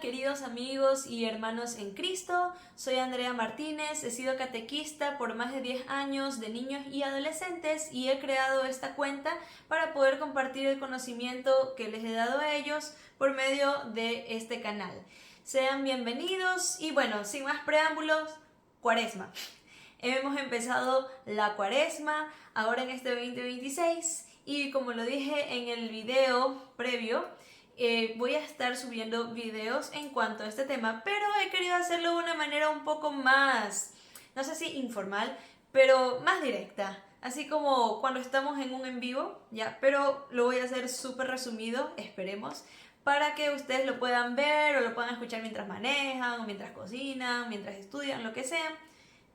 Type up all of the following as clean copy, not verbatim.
queridos amigos y hermanos en Cristo, soy Andrea Martínez, he sido catequista por más de 10 años de niños y adolescentes y he creado esta cuenta para poder compartir el conocimiento que les he dado a ellos por medio de este canal. Sean bienvenidos y bueno, sin más preámbulos, Cuaresma. Hemos empezado la Cuaresma ahora en este 2026 y como lo dije en el video previo, voy a estar subiendo videos en cuanto a este tema, pero he querido hacerlo de una manera un poco más, no sé si informal, pero más directa, así como cuando estamos en un en vivo, ya, pero lo voy a hacer súper resumido, esperemos, para que ustedes lo puedan ver o lo puedan escuchar mientras manejan, o mientras cocinan, mientras estudian, lo que sea,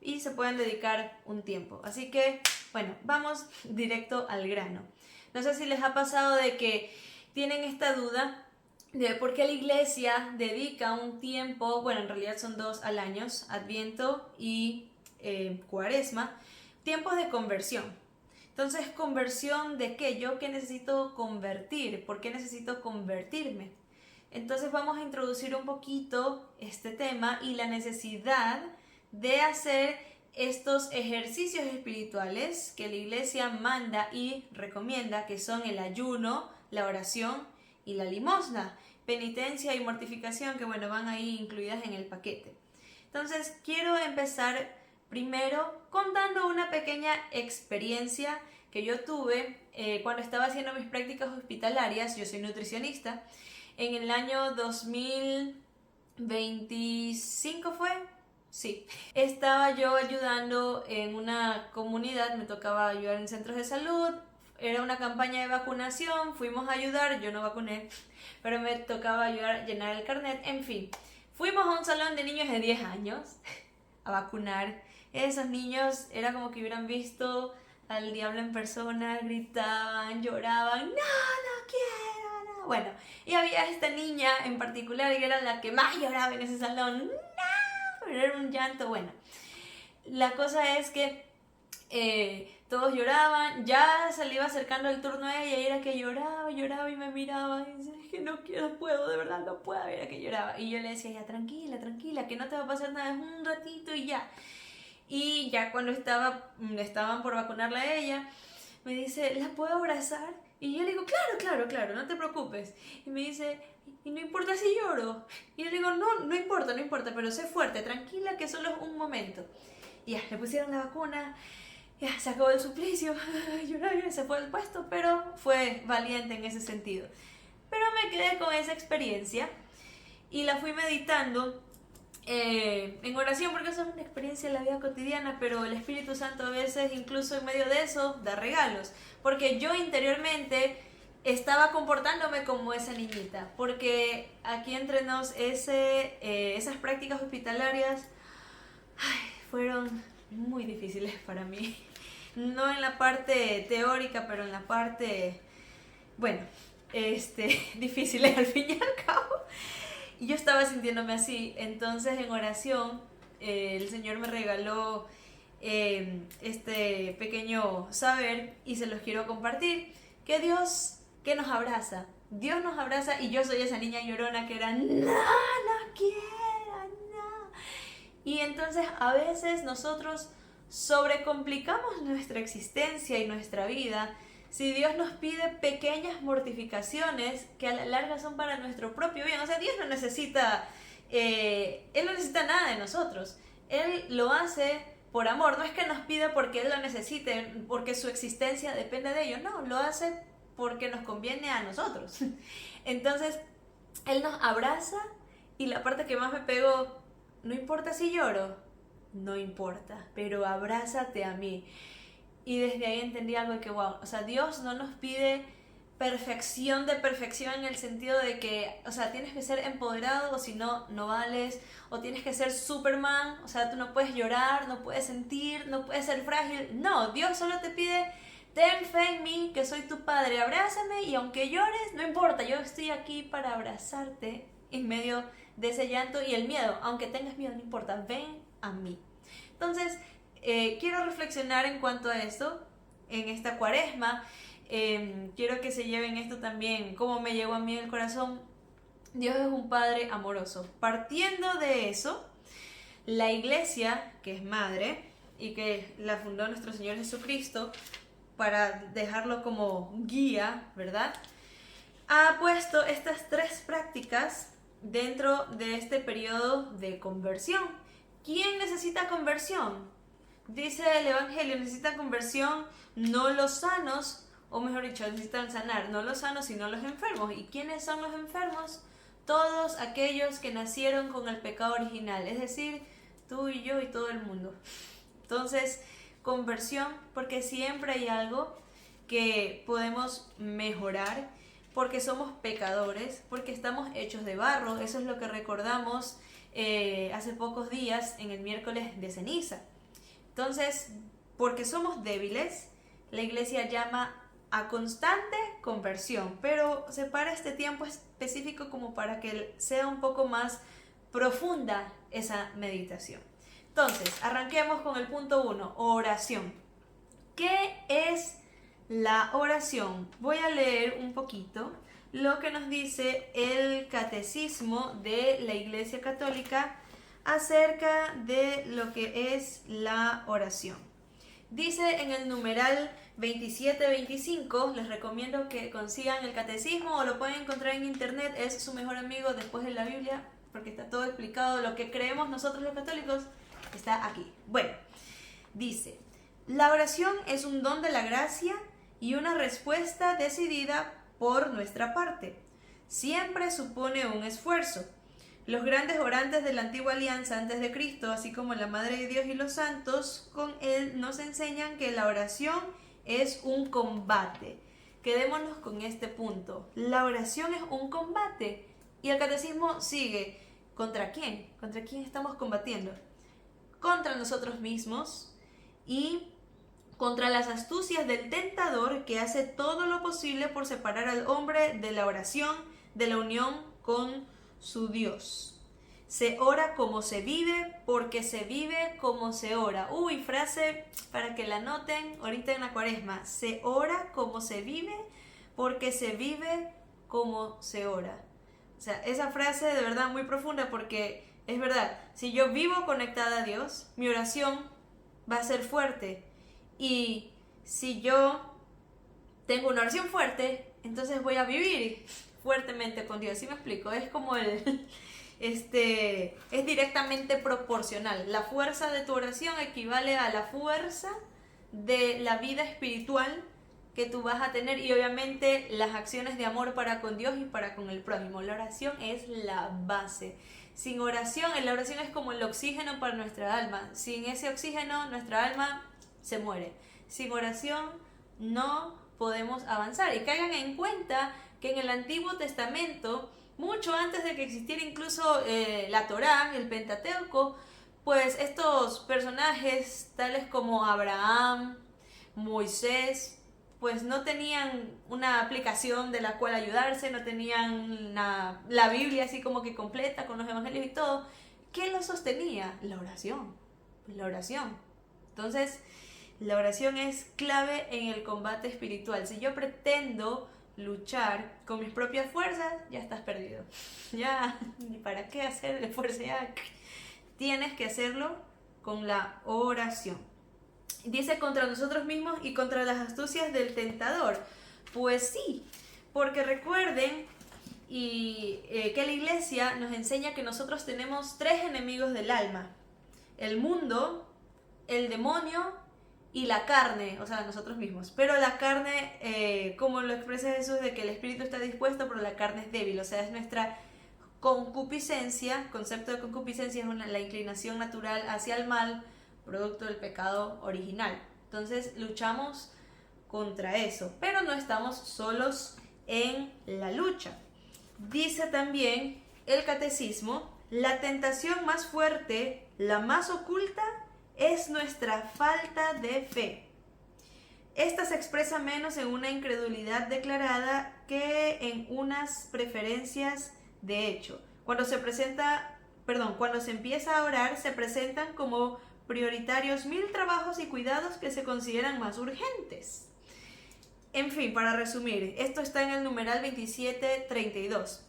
y se pueden dedicar un tiempo. Así que, bueno, vamos directo al grano. No sé si les ha pasado de que tienen esta duda de por qué la iglesia dedica un tiempo, bueno, en realidad son 2 al año, Adviento y Cuaresma, tiempos de conversión. Entonces, ¿conversión de qué? ¿Yo qué necesito convertir? ¿Por qué necesito convertirme? Entonces vamos a introducir un poquito este tema y la necesidad de hacer estos ejercicios espirituales que la iglesia manda y recomienda, que son el ayuno, la oración y la limosna, penitencia y mortificación, que bueno, van ahí incluidas en el paquete. Entonces, quiero empezar primero contando una pequeña experiencia que yo tuve cuando estaba haciendo mis prácticas hospitalarias. Yo soy nutricionista. En el año 2025 fue. Sí, estaba yo ayudando en una comunidad, me tocaba ayudar en centros de salud, era una campaña de vacunación, fuimos a ayudar, yo no vacuné, pero me tocaba ayudar a llenar el carnet, en fin. Fuimos a un salón de niños de 10 años a vacunar. Esos niños era como que hubieran visto al diablo en persona, gritaban, lloraban, no quiero, no. Bueno, y había esta niña en particular que era la que más lloraba en ese salón, era un llanto. Bueno, la cosa es que todos lloraban, ya se le iba acercando el turno a ella y era que lloraba y me miraba y decía, es que no quiero, no puedo, de verdad no puedo, era que lloraba. Y yo le decía, ya tranquila, que no te va a pasar nada, es un ratito y ya. Y ya cuando estaban por vacunarla a ella, me dice, ¿la puedo abrazar? Y yo le digo, claro, no te preocupes. Y me dice, y no importa si lloro. Y yo le digo, no importa, pero sé fuerte, tranquila, que solo es un momento. Y ya, le pusieron la vacuna, ya, se acabó el suplicio, lloraba, se fue del puesto, pero fue valiente en ese sentido. Pero me quedé con esa experiencia y la fui meditando en oración, porque eso es una experiencia en la vida cotidiana, pero el Espíritu Santo a veces, incluso en medio de eso, da regalos, porque yo interiormente estaba comportándome como esa niñita, porque aquí entre nos esas prácticas hospitalarias fueron muy difíciles para mí, no en la parte teórica, pero en la parte, bueno, difíciles al fin y al cabo. Y yo estaba sintiéndome así, entonces en oración el Señor me regaló este pequeño saber y se los quiero compartir, que Dios nos abraza y yo soy esa niña llorona que era, no quiero, no. Y entonces a veces nosotros sobrecomplicamos nuestra existencia y nuestra vida. Si Dios nos pide pequeñas mortificaciones que a la larga son para nuestro propio bien, o sea, Dios no necesita, Él no necesita nada de nosotros, Él lo hace por amor, no es que nos pida porque Él lo necesite, porque su existencia depende de ello, no, lo hace porque nos conviene a nosotros. Entonces, Él nos abraza y la parte que más me pegó, no importa si lloro, no importa, pero abrázate a mí. Y desde ahí entendí algo de que, wow, o sea, Dios no nos pide perfección de perfección en el sentido de que, o sea, tienes que ser empoderado o si no, no vales, o tienes que ser Superman, o sea, tú no puedes llorar, no puedes sentir, no puedes ser frágil. No, Dios solo te pide, ten fe en mí, que soy tu padre, abrázame y aunque llores, no importa, yo estoy aquí para abrazarte en medio de ese llanto y el miedo. Aunque tengas miedo, no importa, ven a mí. Entonces, quiero reflexionar en cuanto a esto, en esta Cuaresma. Quiero que se lleven esto también, como me llegó a mí el corazón, Dios es un Padre amoroso. Partiendo de eso, la iglesia, que es madre y que la fundó nuestro Señor Jesucristo para dejarlo como guía, ¿verdad?, ha puesto estas 3 prácticas dentro de este periodo de conversión. ¿Quién necesita conversión? Dice el Evangelio, necesitan conversión no los sanos, o mejor dicho, necesitan sanar no los sanos, sino los enfermos. ¿Y quiénes son los enfermos? Todos aquellos que nacieron con el pecado original, es decir, tú y yo y todo el mundo. Entonces, conversión, porque siempre hay algo que podemos mejorar, porque somos pecadores, porque estamos hechos de barro. Eso es lo que recordamos hace pocos días en el miércoles de ceniza. Entonces, porque somos débiles, la iglesia llama a constante conversión, pero separa este tiempo específico como para que sea un poco más profunda esa meditación. Entonces, arranquemos con el punto 1, oración. ¿Qué es la oración? Voy a leer un poquito lo que nos dice el Catecismo de la Iglesia Católica acerca de lo que es la oración. Dice en el numeral 2725, les recomiendo que consigan el catecismo o lo pueden encontrar en internet, es su mejor amigo después de la Biblia, porque está todo explicado, lo que creemos nosotros los católicos está aquí. Bueno, dice, la oración es un don de la gracia y una respuesta decidida por nuestra parte. Siempre supone un esfuerzo. Los grandes orantes de la antigua alianza antes de Cristo, así como la Madre de Dios y los santos, con él nos enseñan que la oración es un combate. Quedémonos con este punto. La oración es un combate. Y el catecismo sigue. ¿Contra quién? ¿Contra quién estamos combatiendo? Contra nosotros mismos y contra las astucias del tentador que hace todo lo posible por separar al hombre de la oración, de la unión con su Dios. Se ora como se vive, porque se vive como se ora. Uy, frase para que la noten ahorita en la Cuaresma. Se ora como se vive, porque se vive como se ora. O sea, esa frase de verdad muy profunda, porque es verdad, si yo vivo conectada a Dios, mi oración va a ser fuerte. Y si yo tengo una oración fuerte, entonces voy a vivir fuertemente con Dios. ¿Sí me explico? Es como es directamente proporcional. La fuerza de tu oración equivale a la fuerza de la vida espiritual que tú vas a tener y obviamente las acciones de amor para con Dios y para con el prójimo. La oración es la base. Sin oración, la oración es como el oxígeno para nuestra alma. Sin ese oxígeno, nuestra alma se muere. Sin oración no podemos avanzar. Y caigan en cuenta que en el Antiguo Testamento, mucho antes de que existiera incluso la Torá, el Pentateuco, pues estos personajes tales como Abraham, Moisés, pues no tenían una aplicación de la cual ayudarse, no tenían la Biblia así como que completa con los evangelios y todo. ¿Qué los sostenía? La oración. La oración. Entonces, la oración es clave en el combate espiritual. Si yo pretendo luchar con mis propias fuerzas, ya estás perdido. Ya, ¿ni para qué hacer esfuerzo? Ya tienes que hacerlo con la oración. Dice contra nosotros mismos y contra las astucias del tentador. Pues sí, porque recuerden que la iglesia nos enseña que nosotros tenemos 3 enemigos del alma. El mundo, el demonio y la carne, o sea, nosotros mismos. Pero la carne, como lo expresa Jesús, de que el espíritu está dispuesto, pero la carne es débil. O sea, es nuestra concupiscencia. Concepto de concupiscencia es la inclinación natural hacia el mal, producto del pecado original. Entonces luchamos contra eso, pero no estamos solos en la lucha. Dice también el catecismo, la tentación más fuerte, la más oculta, es nuestra falta de fe. Esta se expresa menos en una incredulidad declarada que en unas preferencias de hecho. Cuando se empieza a orar, se presentan como prioritarios 1000 trabajos y cuidados que se consideran más urgentes. En fin, para resumir, esto está en el numeral 2732.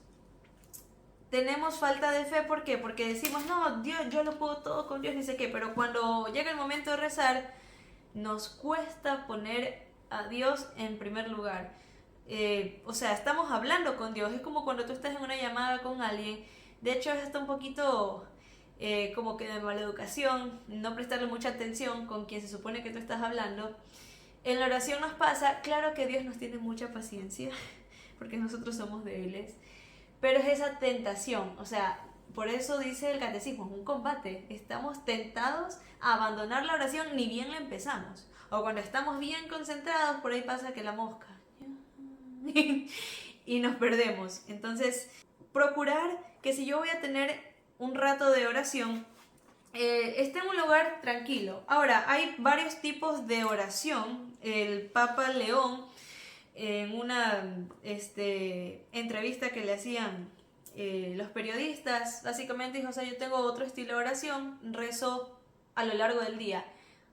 tenemos falta de fe. ¿Por qué? Porque decimos, no, Dios, yo lo puedo todo con Dios, ni sé qué, pero cuando llega el momento de rezar, nos cuesta poner a Dios en primer lugar. O sea, estamos hablando con Dios, es como cuando tú estás en una llamada con alguien. De hecho, es hasta un poquito como que de mala educación, no prestarle mucha atención con quien se supone que tú estás hablando. En la oración nos pasa, claro que Dios nos tiene mucha paciencia, porque nosotros somos débiles, pero es esa tentación, o sea, por eso dice el catecismo, es un combate, estamos tentados a abandonar la oración ni bien la empezamos, o cuando estamos bien concentrados, por ahí pasa que la mosca, y nos perdemos. Entonces, procurar que si yo voy a tener un rato de oración, esté en un lugar tranquilo. Ahora, hay varios tipos de oración. El Papa León, en una entrevista que le hacían los periodistas, básicamente dijo, o sea, yo tengo otro estilo de oración, rezo a lo largo del día.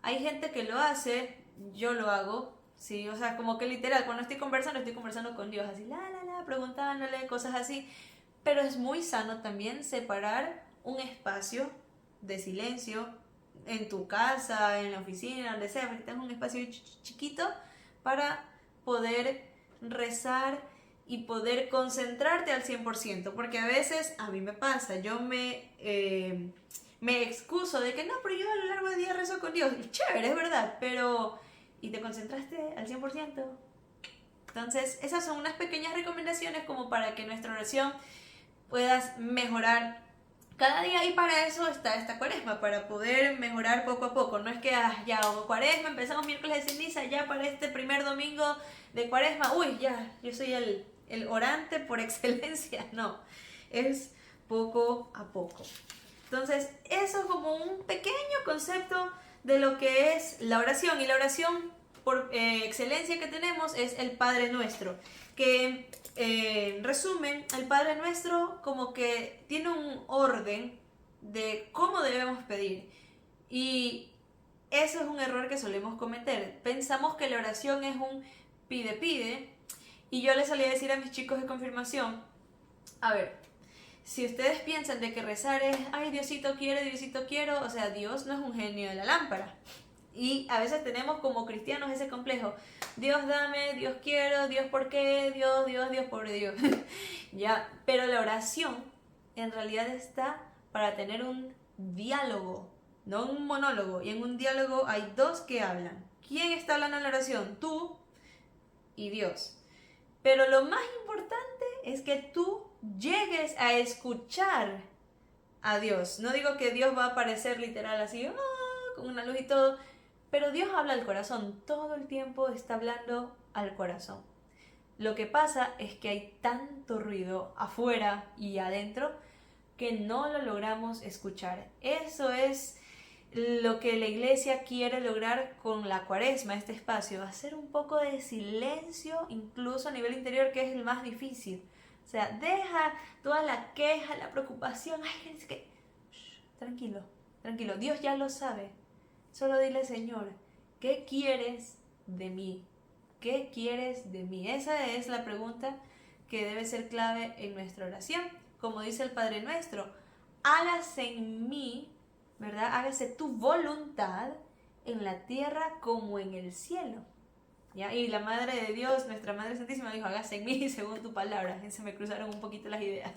Hay gente que lo hace, yo lo hago, sí, o sea, como que literal, cuando estoy conversando con Dios, así, preguntándole, cosas así. Pero es muy sano también separar un espacio de silencio en tu casa, en la oficina, donde sea, que tengas un espacio chiquito para poder rezar y poder concentrarte al 100%, porque a veces a mí me pasa, yo me excuso de que no, pero yo a lo largo del día rezo con Dios, y chévere, es verdad, pero ¿y te concentraste al 100%? Entonces, esas son unas pequeñas recomendaciones como para que nuestra oración puedas mejorar cada día, y para eso está esta cuaresma, para poder mejorar poco a poco. No es que ya cuaresma, empezamos miércoles de ceniza, ya para este primer domingo de cuaresma, uy, ya, yo soy el orante por excelencia. No, es poco a poco. Entonces, eso es como un pequeño concepto de lo que es la oración. Y la oración por excelencia que tenemos es el Padre Nuestro, que en resumen, el Padre Nuestro como que tiene un orden de cómo debemos pedir. Y eso es un error que solemos cometer. Pensamos que la oración es un pide. Y yo les solía decir a mis chicos de confirmación, a ver, si ustedes piensan de que rezar es, ay, Diosito quiero, o sea, Dios no es un genio de la lámpara. Y a veces tenemos como cristianos ese complejo. Dios dame, Dios quiero, Dios por qué, Dios por Dios. Ya, pero la oración en realidad está para tener un diálogo, no un monólogo. Y en un diálogo hay dos que hablan. ¿Quién está hablando en la oración? Tú y Dios. Pero lo más importante es que tú llegues a escuchar a Dios. No digo que Dios va a aparecer literal así, con una luz y todo, pero Dios habla al corazón, todo el tiempo está hablando al corazón. Lo que pasa es que hay tanto ruido afuera y adentro que no lo logramos escuchar. Eso es lo que la iglesia quiere lograr con la cuaresma, este espacio, hacer un poco de silencio, incluso a nivel interior, que es el más difícil. O sea, deja toda la queja, la preocupación, ay, es que... tranquilo, Dios ya lo sabe. Solo dile, Señor, ¿qué quieres de mí? ¿Qué quieres de mí? Esa es la pregunta que debe ser clave en nuestra oración. Como dice el Padre Nuestro, hágase en mí, ¿verdad? Hágase tu voluntad en la tierra como en el cielo. ¿Ya? Y la Madre de Dios, nuestra Madre Santísima, dijo, hágase en mí según tu palabra. Se me cruzaron un poquito las ideas.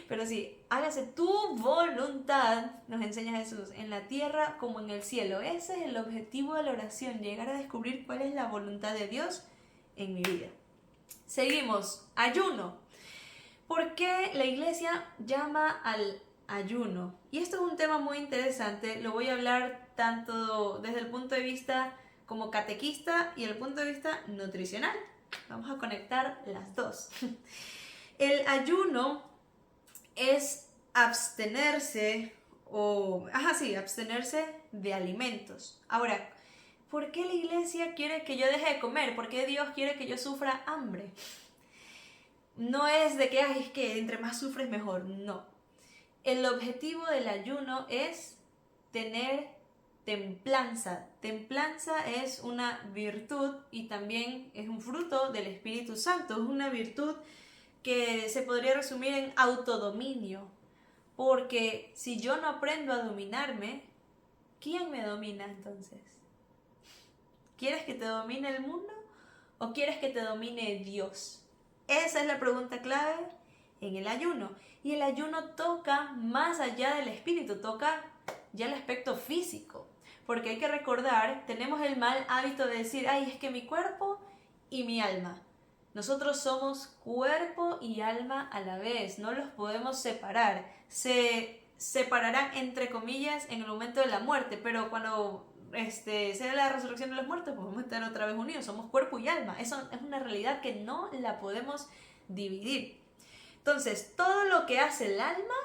Pero sí, hágase tu voluntad, nos enseña Jesús, en la tierra como en el cielo. Ese es el objetivo de la oración, llegar a descubrir cuál es la voluntad de Dios en mi vida. Seguimos, ayuno. ¿Por qué la iglesia llama al ayuno? Y esto es un tema muy interesante, lo voy a hablar tanto desde el punto de vista como catequista y el punto de vista nutricional. Vamos a conectar las dos. El ayuno es abstenerse de alimentos. Ahora, ¿por qué la iglesia quiere que yo deje de comer? ¿Por qué Dios quiere que yo sufra hambre? No es de que, es que entre más sufres mejor, no. El objetivo del ayuno es tener templanza. Templanza es una virtud y también es un fruto del Espíritu Santo. Es una virtud que se podría resumir en autodominio. Porque si yo no aprendo a dominarme, ¿quién me domina entonces? ¿Quieres que te domine el mundo o quieres que te domine Dios? Esa es la pregunta clave en el ayuno. Y el ayuno toca más allá del espíritu, toca ya el aspecto físico. Porque hay que recordar, tenemos el mal hábito de decir, ay, es que mi cuerpo y mi alma. Nosotros somos cuerpo y alma a la vez, no los podemos separar. Se separarán entre comillas en el momento de la muerte, pero cuando sea la resurrección de los muertos, pues vamos a estar otra vez unidos, somos cuerpo y alma. Eso es una realidad que no la podemos dividir. Entonces, todo lo que hace el alma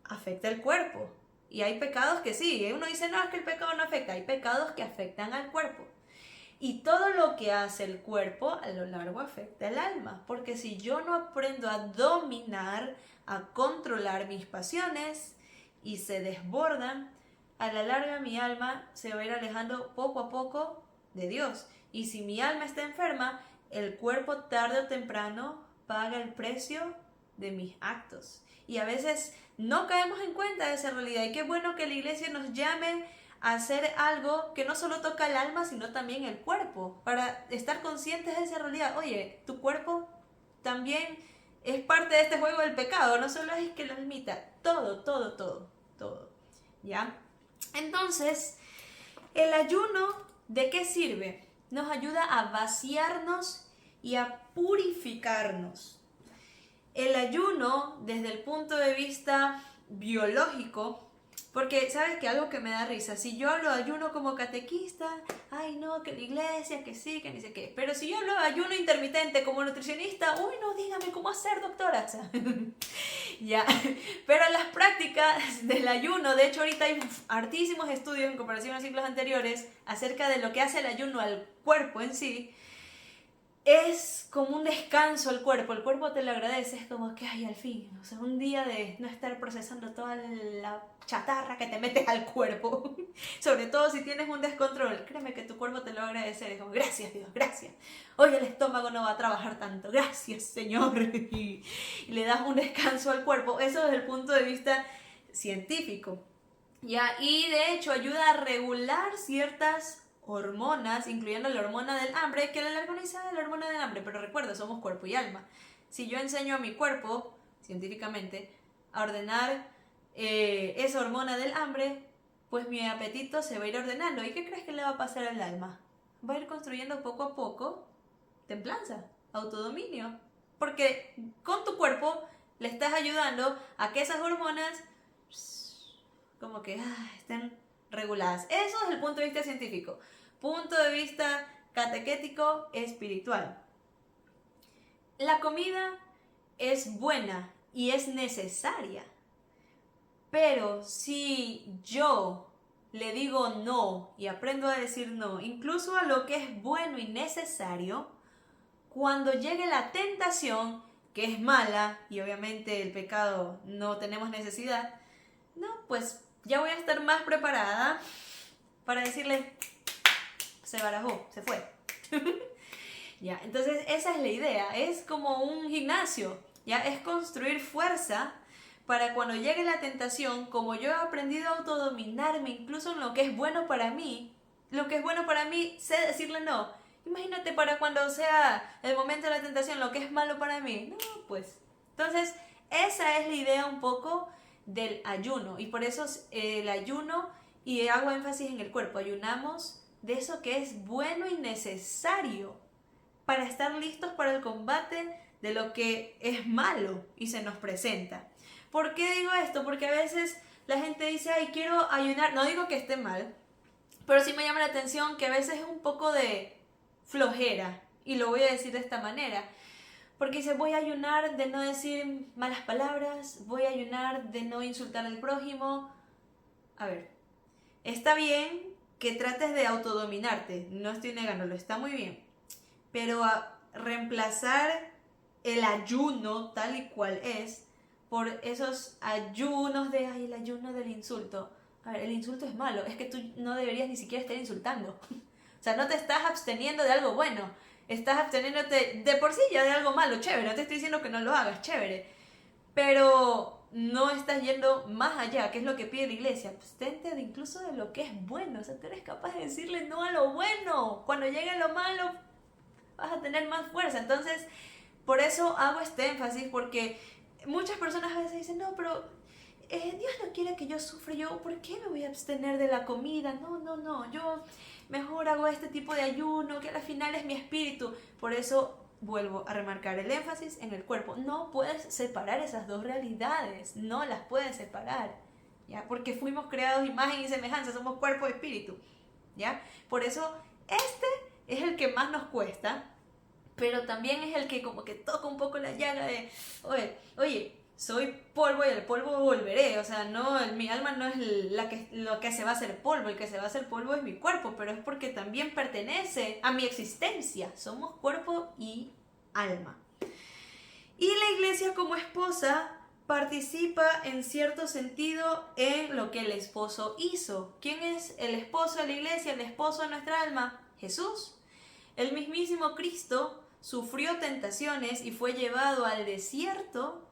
afecta el cuerpo. Y hay pecados que sí, uno dice, no, es que el pecado no afecta, hay pecados que afectan al cuerpo. Y todo lo que hace el cuerpo a lo largo afecta el alma, porque si yo no aprendo a dominar, a controlar mis pasiones y se desbordan, a la larga mi alma se va a ir alejando poco a poco de Dios. Y si mi alma está enferma, el cuerpo tarde o temprano paga el precio de mis actos. Y a veces no caemos en cuenta de esa realidad. Y qué bueno que la iglesia nos llame a hacer algo que no solo toca el alma, sino también el cuerpo, para estar conscientes de esa realidad. Oye, tu cuerpo también es parte de este juego del pecado, no solo es que la almita, todo, ¿ya? Entonces, el ayuno, ¿de qué sirve? Nos ayuda a vaciarnos y a purificarnos. El ayuno, desde el punto de vista biológico, porque, ¿sabes qué? Algo que me da risa. Si yo hablo de ayuno como catequista, ay no, que la iglesia, que sí, que ni sé qué. Pero si yo hablo de ayuno intermitente como nutricionista, uy no, dígame cómo hacer, doctora. O sea, ya. Pero las prácticas del ayuno, de hecho ahorita hay hartísimos estudios en comparación a ciclos anteriores acerca de lo que hace el ayuno al cuerpo en sí. Es como un descanso al cuerpo, el cuerpo te lo agradece, es como que, ay, al fin, o sea, un día de no estar procesando toda la chatarra que te metes al cuerpo, sobre todo si tienes un descontrol, créeme que tu cuerpo te lo va a agradecer, es como, gracias Dios, gracias, hoy el estómago no va a trabajar tanto, gracias Señor, y le das un descanso al cuerpo, eso desde el punto de vista científico, ¿ya? Y de hecho ayuda a regular ciertas hormonas, incluyendo la hormona del hambre, que a la larga no dice la hormona del hambre, pero recuerda, somos cuerpo y alma. Si yo enseño a mi cuerpo, científicamente, a ordenar esa hormona del hambre, pues mi apetito se va a ir ordenando. ¿Y qué crees que le va a pasar al alma? Va a ir construyendo poco a poco templanza, autodominio. Porque con tu cuerpo le estás ayudando a que esas hormonas como que estén reguladas. Eso desde el punto de vista científico. Punto de vista catequético, espiritual. La comida es buena y es necesaria. Pero si yo le digo no y aprendo a decir no, incluso a lo que es bueno y necesario, cuando llegue la tentación, que es mala, y obviamente el pecado no tenemos necesidad, no, pues ya voy a estar más preparada para decirle, se barajó, se fue. Ya, entonces esa es la idea, es como un gimnasio, ya es construir fuerza para cuando llegue la tentación, como yo he aprendido a autodominarme, incluso en lo que es bueno para mí, sé decirle no. Imagínate para cuando sea el momento de la tentación, lo que es malo para mí, no, pues. Entonces, esa es la idea un poco del ayuno, y por eso el ayuno, y hago énfasis en el cuerpo, ayunamos de eso que es bueno y necesario para estar listos para el combate de lo que es malo y se nos presenta. ¿Por qué digo esto? Porque a veces la gente dice, ay, quiero ayunar, no digo que esté mal, pero sí me llama la atención que a veces es un poco de flojera, y lo voy a decir de esta manera. Porque dice, voy a ayunar de no decir malas palabras, voy a ayunar de no insultar al prójimo. A ver, está bien que trates de autodominarte, no estoy negándolo, está muy bien. Pero a reemplazar el ayuno tal y cual es por esos ayunos de, ay, el ayuno del insulto. A ver, el insulto es malo, es que tú no deberías ni siquiera estar insultando. O sea, no te estás absteniendo de algo bueno. Estás absteniéndote de por sí ya de algo malo, chévere, no te estoy diciendo que no lo hagas, chévere. Pero no estás yendo más allá, que es lo que pide la iglesia. Abstente incluso de lo que es bueno. O sea, tú eres capaz de decirle no a lo bueno. Cuando llegue lo malo, vas a tener más fuerza. Entonces, por eso hago este énfasis, porque muchas personas a veces dicen, no, pero Dios no quiere que yo sufra. Yo, ¿por qué me voy a abstener de la comida? No, yo mejor hago este tipo de ayuno, que al final es mi espíritu. Por eso vuelvo a remarcar el énfasis en el cuerpo. No puedes separar esas dos realidades, no las puedes separar, ¿ya? Porque fuimos creados imagen y semejanza, somos cuerpo y espíritu, ¿ya? Por eso este es el que más nos cuesta, pero también es el que como que toca un poco la llaga de, oye, soy polvo y al polvo volveré. O sea, no, mi alma no es lo que se va a hacer polvo, el que se va a hacer polvo es mi cuerpo, pero es porque también pertenece a mi existencia. Somos cuerpo y alma. Y la iglesia como esposa participa en cierto sentido en lo que el esposo hizo. ¿Quién es el esposo de la iglesia, el esposo de nuestra alma? Jesús. El mismísimo Cristo sufrió tentaciones y fue llevado al desierto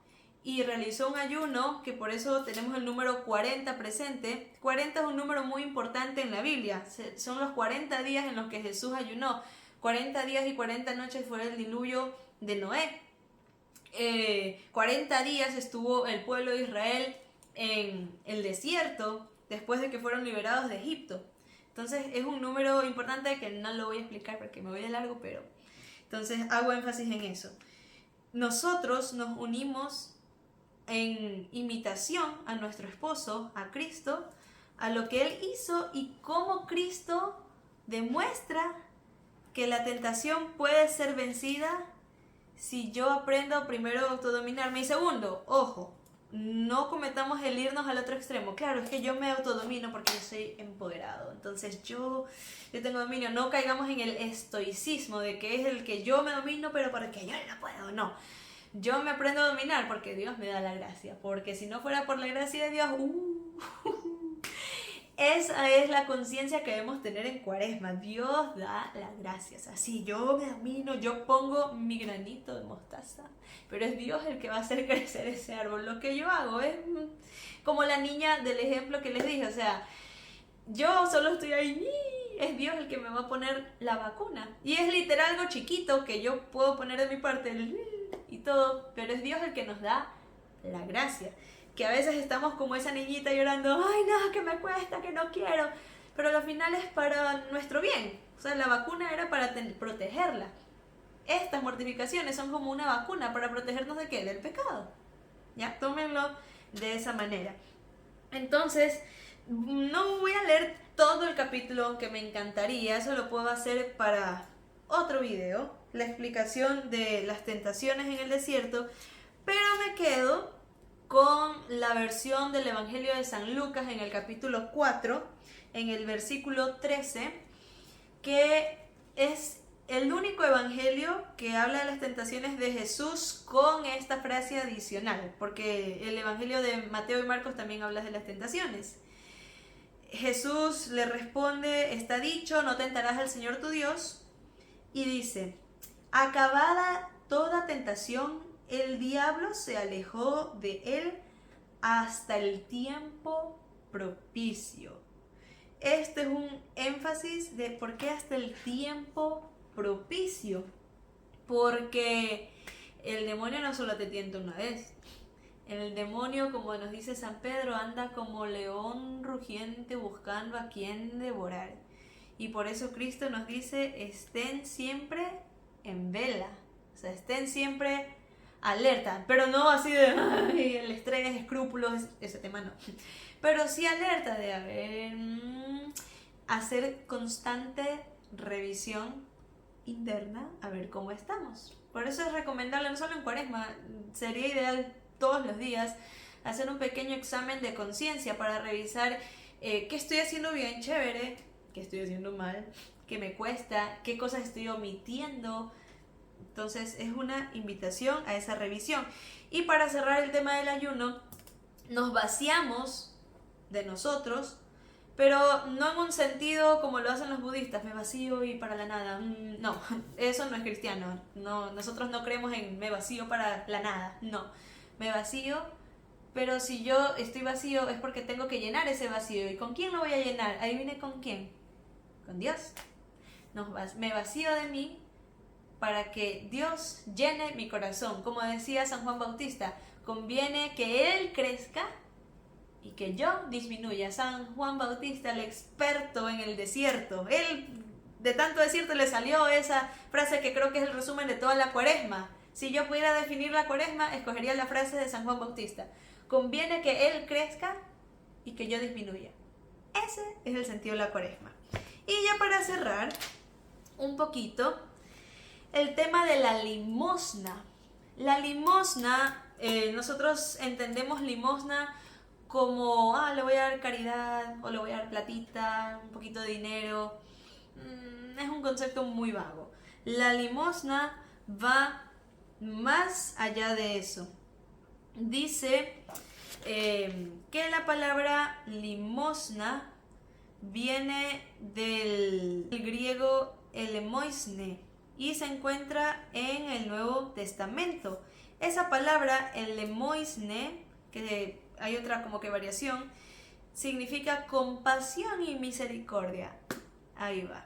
y realizó un ayuno, que por eso tenemos el número 40 presente. 40 es un número muy importante en la Biblia. Son los 40 días en los que Jesús ayunó. 40 días y 40 noches fue el diluvio de Noé. 40 días estuvo el pueblo de Israel en el desierto después de que fueron liberados de Egipto. Entonces es un número importante que no lo voy a explicar porque me voy de largo, pero entonces hago énfasis en eso. Nosotros nos unimos en imitación a nuestro esposo, a Cristo, a lo que Él hizo y cómo Cristo demuestra que la tentación puede ser vencida si yo aprendo primero a autodominarme. Y segundo, ojo, no cometamos el irnos al otro extremo. Claro, es que yo me autodomino porque yo soy empoderado. Entonces yo tengo dominio. No caigamos en el estoicismo de que es el que yo me domino, pero porque yo no puedo. No. Yo me aprendo a dominar porque Dios me da la gracia. Porque si no fuera por la gracia de Dios, esa es la conciencia que debemos tener en Cuaresma. Dios da las gracias. Así yo me domino, yo pongo mi granito de mostaza, pero es Dios el que va a hacer crecer ese árbol. Lo que yo hago es como la niña del ejemplo que les dije. O sea, yo solo estoy ahí, es Dios el que me va a poner la vacuna. Y es literal algo chiquito que yo puedo poner de mi parte y todo, pero es Dios el que nos da la gracia. Que a veces estamos como esa niñita llorando, ay no, que me cuesta, que no quiero, pero al final es para nuestro bien. O sea, la vacuna era para protegerla. Estas mortificaciones son como una vacuna para protegernos ¿de qué? Del pecado. ¿Ya? Tómenlo de esa manera. Entonces, no voy a leer todo el capítulo, que me encantaría, eso lo puedo hacer para otro video, la explicación de las tentaciones en el desierto, pero me quedo con la versión del Evangelio de San Lucas en el capítulo 4, en el versículo 13, que es el único evangelio que habla de las tentaciones de Jesús con esta frase adicional, porque el evangelio de Mateo y Marcos también habla de las tentaciones. Jesús le responde, está dicho, no tentarás al Señor tu Dios, y dice, acabada toda tentación, el diablo se alejó de él hasta el tiempo propicio. Este es un énfasis de por qué hasta el tiempo propicio. Porque el demonio no solo te tienta una vez. El demonio, como nos dice San Pedro, anda como león rugiente buscando a quien devorar. Y por eso Cristo nos dice, estén siempre en vela. O sea, estén siempre alerta, pero no así de ay, el estrés, escrúpulos, ese tema no. Pero sí alerta de hacer constante revisión interna, a ver cómo estamos. Por eso es recomendable, no solo en Cuaresma, sería ideal todos los días hacer un pequeño examen de conciencia para revisar qué estoy haciendo bien, chévere, qué estoy haciendo mal, qué me cuesta, qué cosas estoy omitiendo. Entonces es una invitación a esa revisión. Y para cerrar el tema del ayuno, nos vaciamos de nosotros pero no en un sentido como lo hacen los budistas, me vacío y para la nada. No, eso no es cristiano. No, nosotros no creemos en me vacío para la nada. No, me vacío, pero si yo estoy vacío es porque tengo que llenar ese vacío. ¿Y con quién lo voy a llenar? Adivine con quién. Con Dios. No, me vacío de mí para que Dios llene mi corazón. Como decía San Juan Bautista, conviene que Él crezca y que yo disminuya. San Juan Bautista, el experto en el desierto. Él, de tanto desierto, le salió esa frase que creo que es el resumen de toda la Cuaresma. Si yo pudiera definir la Cuaresma, escogería la frase de San Juan Bautista. Conviene que Él crezca y que yo disminuya. Ese es el sentido de la Cuaresma. Y ya para cerrar un poquito, el tema de la limosna. La limosna, nosotros entendemos limosna como, le voy a dar caridad, o le voy a dar platita, un poquito de dinero. Es un concepto muy vago. La limosna va más allá de eso. Dice que la palabra limosna viene del griego elemoisne y se encuentra en el Nuevo Testamento. Esa palabra, elemoisne, que hay otra como que variación, significa compasión y misericordia. Ahí va.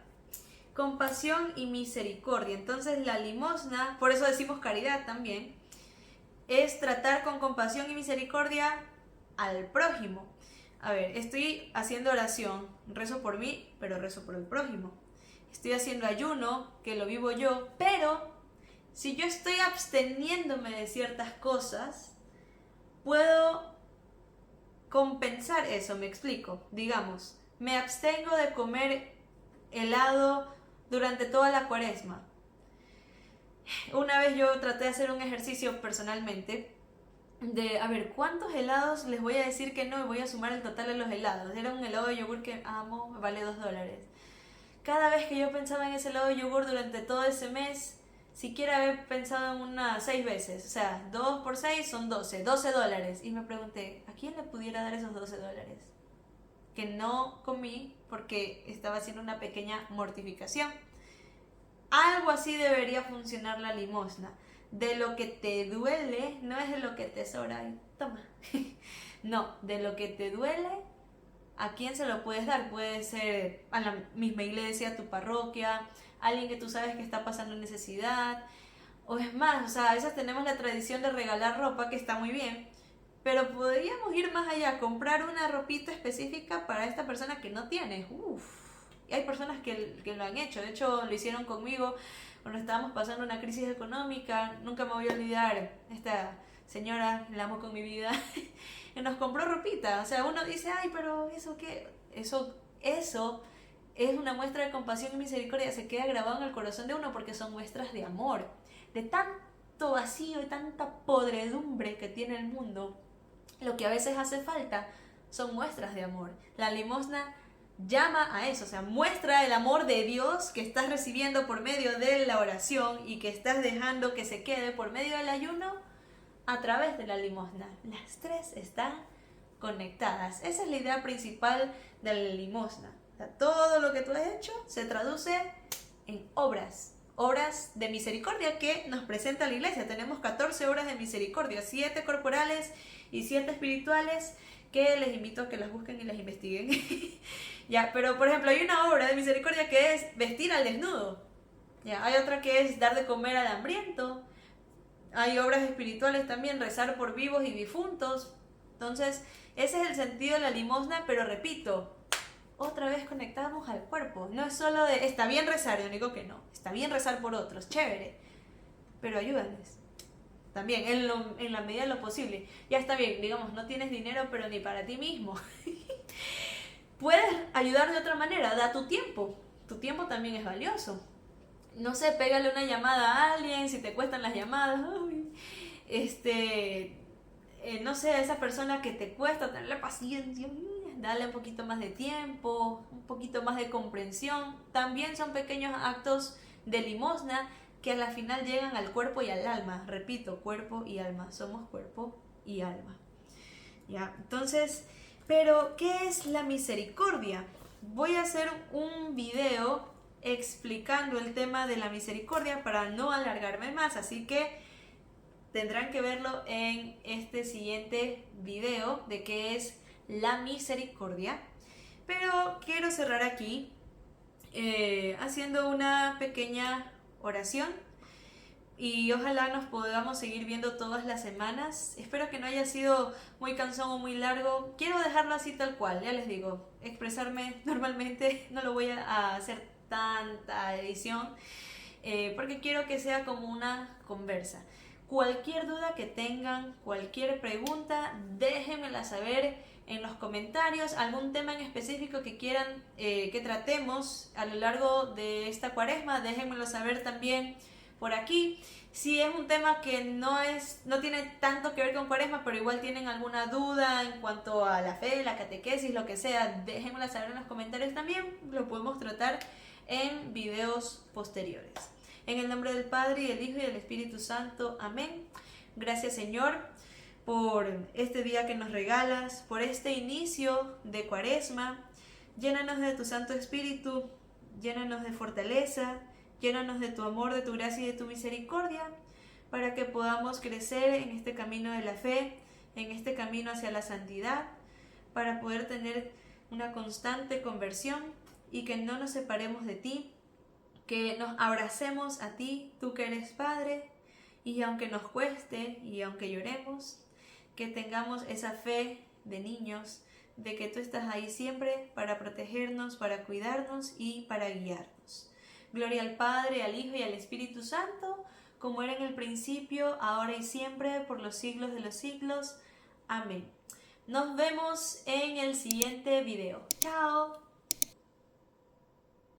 Compasión y misericordia. Entonces la limosna, por eso decimos caridad también, es tratar con compasión y misericordia al prójimo. A ver, estoy haciendo oración, rezo por mí, pero rezo por el prójimo. Estoy haciendo ayuno, que lo vivo yo, pero si yo estoy absteniéndome de ciertas cosas, puedo compensar eso, me explico. Digamos, me abstengo de comer helado durante toda la Cuaresma. Una vez yo traté de hacer un ejercicio personalmente de, a ver, ¿cuántos helados les voy a decir que no? Y voy a sumar el total de los helados. Era un helado de yogur que amo, vale $2. Cada vez que yo pensaba en ese helado de yogur durante todo ese mes, siquiera he pensado en unas 6 veces. O sea, 2 por 6 son $12. Y me pregunté, ¿a quién le pudiera dar esos $12? Que no comí porque estaba haciendo una pequeña mortificación. Algo así debería funcionar la limosna. De lo que te duele, no es de lo que te sobra. Ay, toma. No, de lo que te duele, ¿a quién se lo puedes dar? Puede ser a la misma iglesia, a tu parroquia, a alguien que tú sabes que está pasando necesidad. O es más, o sea, a veces tenemos la tradición de regalar ropa, que está muy bien, pero podríamos ir más allá, comprar una ropita específica para esta persona que no tiene. Y hay personas que lo han hecho. De hecho, lo hicieron conmigo cuando estábamos pasando una crisis económica. Nunca me voy a olvidar, esta señora, la amo con mi vida, y nos compró ropita. O sea, uno dice, ay, pero ¿eso qué? Eso es una muestra de compasión y misericordia. Se queda grabado en el corazón de uno porque son muestras de amor. De tanto vacío y tanta podredumbre que tiene el mundo, lo que a veces hace falta son muestras de amor. La limosna llama a eso, o sea, muestra el amor de Dios que estás recibiendo por medio de la oración y que estás dejando que se quede por medio del ayuno a través de la limosna. Las tres están conectadas. Esa es la idea principal de la limosna. O sea, todo lo que tú has hecho se traduce en obras de misericordia que nos presenta la iglesia. Tenemos 14 obras de misericordia, 7 corporales y 7 espirituales, que les invito a que las busquen y las investiguen. Ya, pero por ejemplo hay una obra de misericordia que es vestir al desnudo. Ya, hay otra que es dar de comer al hambriento. Hay obras espirituales también, rezar por vivos y difuntos. Entonces, ese es el sentido de la limosna, pero repito, otra vez conectamos al cuerpo. No es solo de, está bien rezar, yo digo que no. Está bien rezar por otros, chévere, pero ayúdales. También, en la medida de lo posible. Ya está bien, digamos, no tienes dinero, pero ni para ti mismo. Puedes ayudar de otra manera, da tu tiempo. Tu tiempo también es valioso. No sé, pégale una llamada a alguien, si te cuestan las llamadas. No sé, a esa persona que te cuesta tenerle paciencia, dale un poquito más de tiempo, un poquito más de comprensión. También son pequeños actos de limosna que a la final llegan al cuerpo y al alma. Repito, cuerpo y alma. Somos cuerpo y alma. ¿Ya? Entonces, Pero, ¿qué es la misericordia? Voy a hacer un video explicando el tema de la misericordia para no alargarme más, así que tendrán que verlo en este siguiente video de qué es la misericordia. Pero quiero cerrar aquí haciendo una pequeña oración y ojalá nos podamos seguir viendo todas las semanas. Espero que no haya sido muy cansón o muy largo. Quiero dejarlo así tal cual, ya les digo. Expresarme normalmente, no lo voy a hacer tanta edición porque quiero que sea como una conversa. Cualquier duda que tengan, cualquier pregunta, déjenmela saber en los comentarios. Algún tema en específico que quieran que tratemos a lo largo de esta cuaresma, déjenmelo saber también por aquí. Si es un tema que no tiene tanto que ver con cuaresma, pero igual tienen alguna duda en cuanto a la fe, la catequesis, lo que sea, déjenmela saber en los comentarios también. Lo podemos tratar en videos posteriores. En el nombre del Padre, y del Hijo, y del Espíritu Santo. Amén. Gracias, Señor, por este día que nos regalas, por este inicio de cuaresma. Llénanos de tu Santo Espíritu, llénanos de fortaleza, llénanos de tu amor, de tu gracia y de tu misericordia, para que podamos crecer en este camino de la fe, en este camino hacia la santidad, para poder tener una constante conversión y que no nos separemos de ti, que nos abracemos a ti, tú que eres Padre, y aunque nos cueste y aunque lloremos, que tengamos esa fe de niños, de que tú estás ahí siempre para protegernos, para cuidarnos y para guiarnos. Gloria al Padre, al Hijo y al Espíritu Santo, como era en el principio, ahora y siempre, por los siglos de los siglos. Amén. Nos vemos en el siguiente video. ¡Chao!